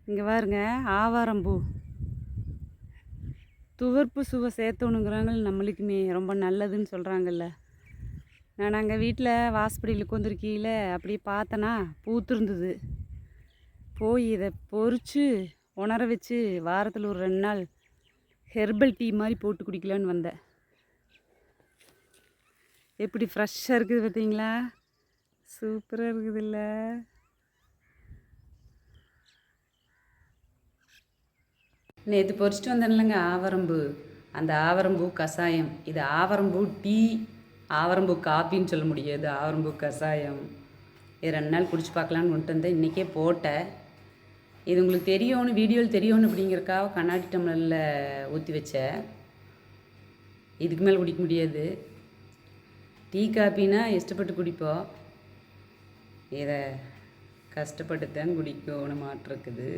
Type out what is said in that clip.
இங்கே பாருங்க, ஆவாரம்பூ துவர்ப்பு சுவை சேர்த்தணுங்கிறாங்க. நம்மளுக்குமே ரொம்ப நல்லதுன்னு சொல்கிறாங்கல்ல. நான் அங்கே வீட்டில் வாசப்படியில் உட்காந்துருக்கையில் அப்படியே பார்த்தேன்னா பூத்துருந்தது. போய் இதை பொறிச்சு உணர வச்சு வாரத்தில் ஒரு 2 நாள் ஹெர்பல் டீ மாதிரி போட்டு குடிக்கலான்னு வந்தேன். எப்படி ஃப்ரெஷ்ஷாக இருக்குது பார்த்தீங்களா? சூப்பராக இருக்குதுல்ல. நேற்று பொறிச்சிட்டு வந்தேன்லங்க ஆவரம்பூ. அந்த ஆவரம்பூ கஷாயம். இது ஆவரம்பூ டீ, ஆவரம்பூ காப்பின்னு சொல்ல முடியாது. ஆவரம்பூ கஷாயம். இது 2 நாள் குடிச்சு பார்க்கலான்னு கொண்டு வந்தேன். இன்றைக்கே போட்டேன். இது உங்களுக்கு தெரியணும், வீடியோவில் தெரியணும் அப்படிங்கிறக்காக கண்ணாடி டம்ளரில் ஊற்றி வச்சேன். இதுக்கு மேலே குடிக்க முடியாது. டீ காப்பினா இஷ்டப்பட்டு குடிப்போம். இதை கஷ்டப்பட்டு தான் குடிக்கணும் மாட்டிருக்குது.